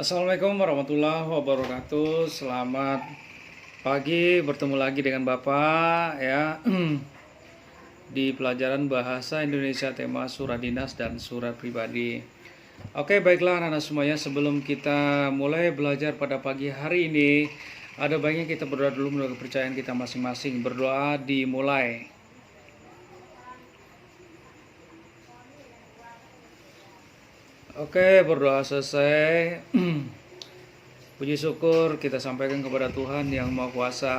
Assalamualaikum warahmatullahi wabarakatuh. Selamat pagi, bertemu lagi dengan Bapak ya di pelajaran Bahasa Indonesia tema surat dinas dan surat pribadi. Oke, baiklah anak-anak semuanya, sebelum kita mulai belajar pada pagi hari ini, ada baiknya kita berdoa dulu menurut kepercayaan kita masing-masing. Berdoa dimulai. Oke, berdoa selesai. Puji syukur kita sampaikan kepada Tuhan yang Maha Kuasa,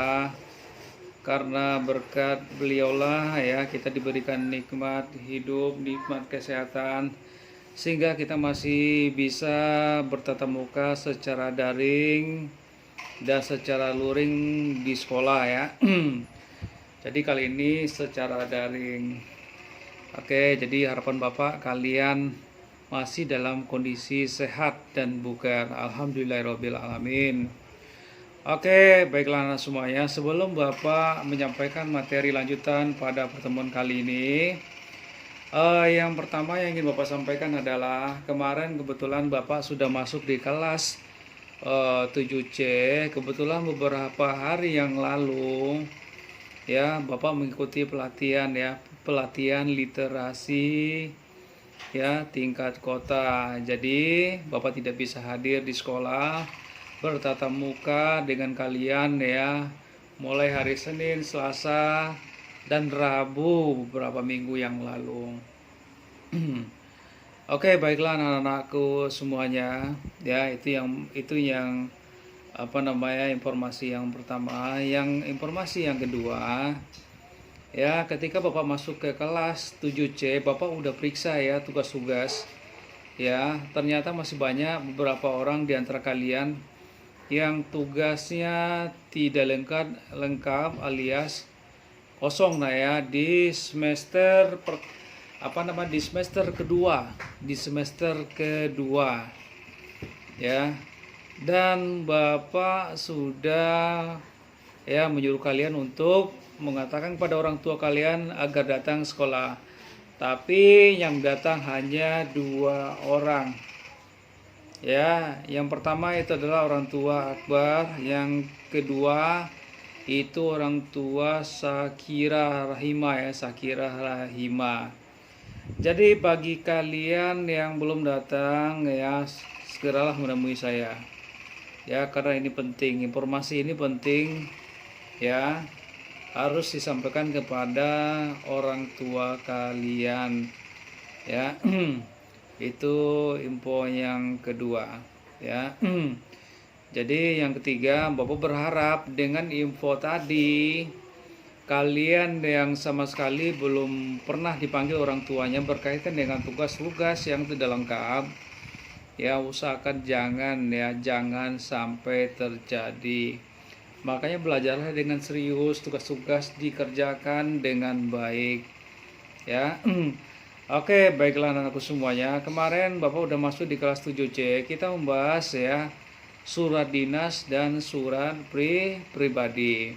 karena berkat beliaulah ya kita diberikan nikmat hidup, nikmat kesehatan, sehingga kita masih bisa bertatap muka secara daring dan secara luring di sekolah ya. Jadi kali ini secara daring. Oke, jadi harapan Bapak kalian masih dalam kondisi sehat dan bugar. Alhamdulillahirabbil alamin. Oke, baiklah anak semuanya, sebelum Bapak menyampaikan materi lanjutan pada pertemuan kali ini, yang pertama yang ingin Bapak sampaikan adalah kemarin kebetulan Bapak sudah masuk di kelas 7C. Kebetulan beberapa hari yang lalu ya Bapak mengikuti pelatihan literasi ya tingkat kota. Jadi Bapak tidak bisa hadir di sekolah bertatap muka dengan kalian ya mulai hari Senin, Selasa, dan Rabu beberapa minggu yang lalu. Oke, baiklah anak-anakku semuanya ya, itu yang informasi yang pertama. Informasi yang kedua ya, ketika Bapak masuk ke kelas 7C, Bapak udah periksa ya tugas-tugas. Ya, ternyata masih banyak beberapa orang di antara kalian yang tugasnya tidak lengkap alias kosong ya di semester kedua ya. Dan Bapak sudah ya menyuruh kalian untuk mengatakan kepada orang tua kalian agar datang sekolah, tapi yang datang hanya 2 orang ya. Yang pertama itu adalah orang tua Akbar, yang kedua itu orang tua Sakira Rahima. Jadi bagi kalian yang belum datang ya, segeralah menemui saya ya, karena ini penting, informasi ini penting ya, harus disampaikan kepada orang tua kalian ya. Itu info yang kedua ya. Jadi yang ketiga, Bapak berharap dengan info tadi kalian yang sama sekali belum pernah dipanggil orang tuanya berkaitan dengan tugas-tugas yang tidak lengkap ya, usahakan jangan sampai terjadi. Makanya belajarlah dengan serius, tugas-tugas dikerjakan dengan baik ya. Oke, baiklah anak-anakku semuanya, kemarin Bapak udah masuk di kelas 7C. Kita membahas ya surat dinas dan surat pribadi.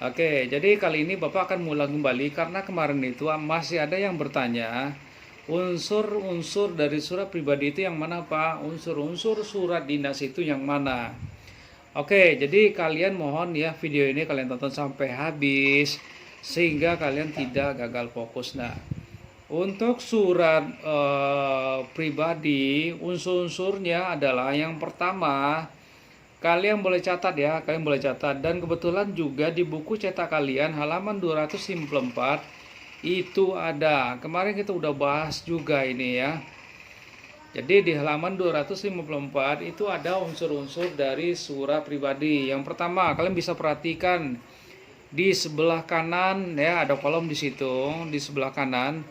Oke, jadi kali ini Bapak akan mulai kembali karena kemarin itu masih ada yang bertanya unsur-unsur dari surat pribadi itu yang mana Pak? Unsur-unsur surat dinas itu yang mana? Oke, jadi kalian mohon ya video ini kalian tonton sampai habis sehingga kalian tidak gagal fokus. Nah, untuk surat pribadi, unsur-unsurnya adalah yang pertama, kalian boleh catat ya, dan kebetulan juga di buku cetak kalian halaman 254 itu ada. Kemarin kita udah bahas juga ini ya. Jadi di halaman 254 itu ada unsur-unsur dari surat pribadi. Yang pertama, kalian bisa perhatikan di sebelah kanan ya, ada kolom di situ di sebelah kanan.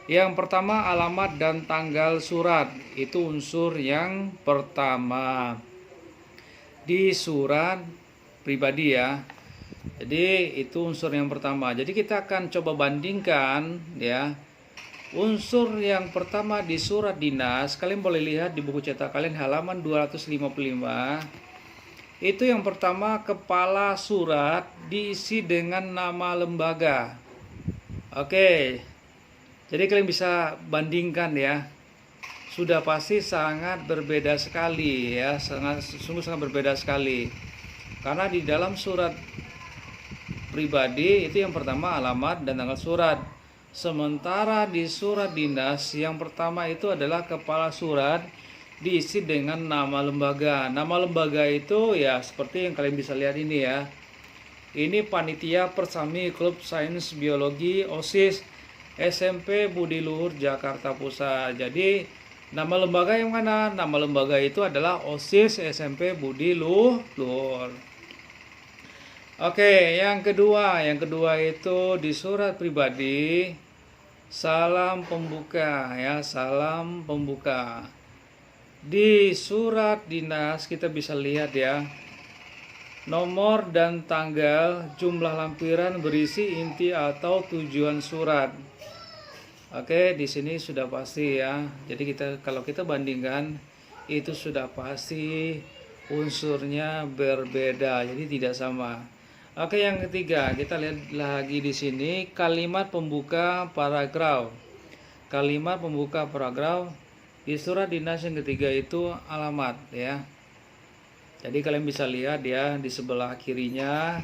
Yang pertama, alamat dan tanggal surat. Itu unsur yang pertama di surat pribadi ya. Jadi itu unsur yang pertama. Jadi kita akan coba bandingkan ya. Unsur yang pertama di surat dinas, kalian boleh lihat di buku cetak kalian halaman 255. Itu yang pertama, kepala surat diisi dengan nama lembaga. Oke. Jadi kalian bisa bandingkan ya. sudah pasti sangat berbeda sekali ya, sungguh sangat berbeda sekali. Karena di dalam surat pribadi itu yang pertama alamat dan tanggal surat. Sementara di surat dinas yang pertama itu adalah kepala surat diisi dengan nama lembaga. Nama lembaga itu ya seperti yang kalian bisa lihat ini ya. Ini Panitia Persami Klub Sains Biologi OSIS SMP Budi Luhur Jakarta Pusat. Jadi nama lembaga yang mana? Nama lembaga itu adalah OSIS SMP Budi Luhur. Oke, yang kedua itu di surat pribadi salam pembuka ya, salam pembuka. Di surat dinas kita bisa lihat ya, nomor dan tanggal, jumlah lampiran berisi inti atau tujuan surat. Oke, di sini sudah pasti ya. Jadi kalau kita bandingkan itu sudah pasti unsurnya berbeda, jadi tidak sama. Oke, yang ketiga kita lihat lagi di sini kalimat pembuka paragraf. Kalimat pembuka paragraf di surat dinas yang ketiga itu alamat ya. Jadi kalian bisa lihat ya di sebelah kirinya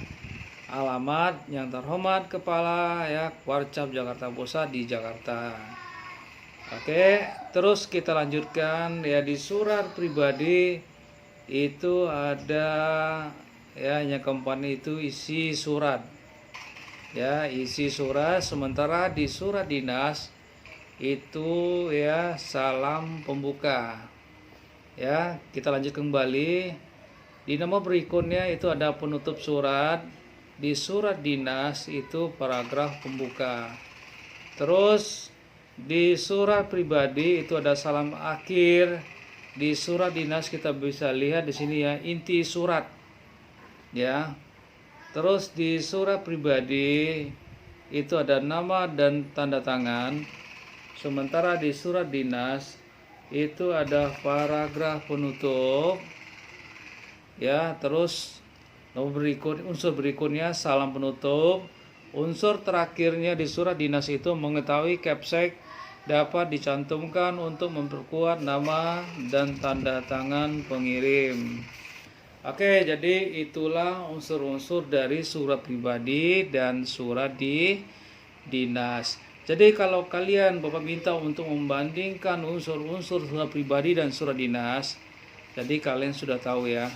alamat yang terhormat kepala ya Warcap Jakarta Pusat di Jakarta. Oke, terus kita lanjutkan ya di surat pribadi itu ada ya yang keempat itu isi surat ya, isi surat. Sementara di surat dinas itu ya salam pembuka ya. Kita lanjut kembali di nomor berikutnya itu ada penutup surat. Di surat dinas itu paragraf pembuka. Terus di surat pribadi itu ada salam akhir. Di surat dinas kita bisa lihat di sini ya inti surat ya. Terus di surat pribadi itu ada nama dan tanda tangan. Sementara di surat dinas itu ada paragraf penutup ya. Terus unsur berikutnya salam penutup. Unsur terakhirnya di surat dinas itu mengetahui capsek dapat dicantumkan untuk memperkuat nama dan tanda tangan pengirim. Oke, jadi itulah unsur-unsur dari surat pribadi dan surat di dinas. Jadi kalau kalian Bapak minta untuk membandingkan unsur-unsur surat pribadi dan surat dinas, jadi kalian sudah tahu ya,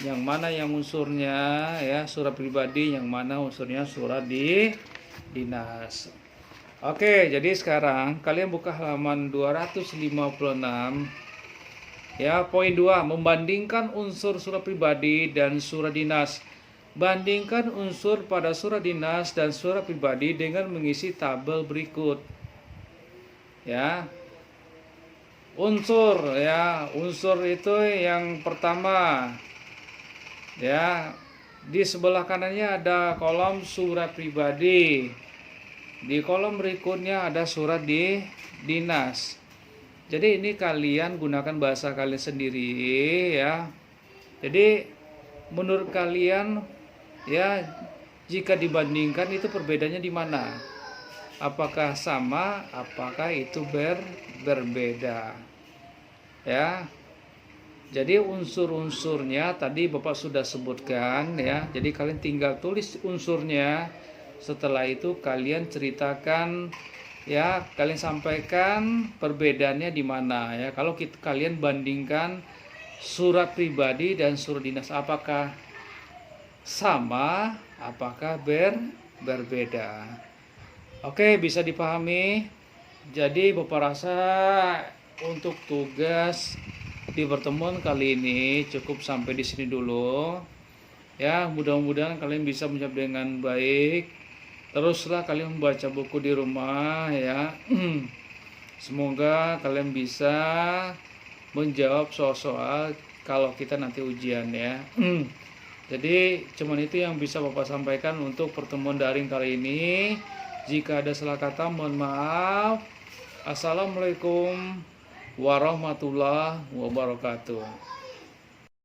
yang mana yang unsurnya ya surat pribadi, yang mana unsurnya surat di dinas. Oke, jadi sekarang kalian buka halaman 256. Ya, poin 2, membandingkan unsur surat pribadi dan surat dinas. Bandingkan unsur pada surat dinas dan surat pribadi dengan mengisi tabel berikut. Ya. Unsur ya, unsur itu yang pertama. Ya, di sebelah kanannya ada kolom surat pribadi. Di kolom berikutnya ada surat di dinas. Jadi ini kalian gunakan bahasa kalian sendiri ya. Jadi menurut kalian ya, jika dibandingkan itu perbedaannya di mana? Apakah sama? Apakah itu berbeda? Ya. Jadi unsur-unsurnya tadi Bapak sudah sebutkan ya. Jadi kalian tinggal tulis unsurnya. Setelah itu kalian ceritakan ya, kalian sampaikan perbedaannya di mana ya. Kalau kalian bandingkan surat pribadi dan surat dinas, apakah sama, apakah berbeda? Oke, bisa dipahami. Jadi Bapak rasa untuk tugas di pertemuan kali ini cukup sampai di sini dulu. Ya, mudah-mudahan kalian bisa menjawab dengan baik. Teruslah kalian membaca buku di rumah ya. Semoga kalian bisa menjawab soal-soal kalau kita nanti ujian ya. Jadi cuman itu yang bisa Bapak sampaikan untuk pertemuan daring kali ini. Jika ada salah kata mohon maaf. Assalamualaikum warahmatullahi wabarakatuh.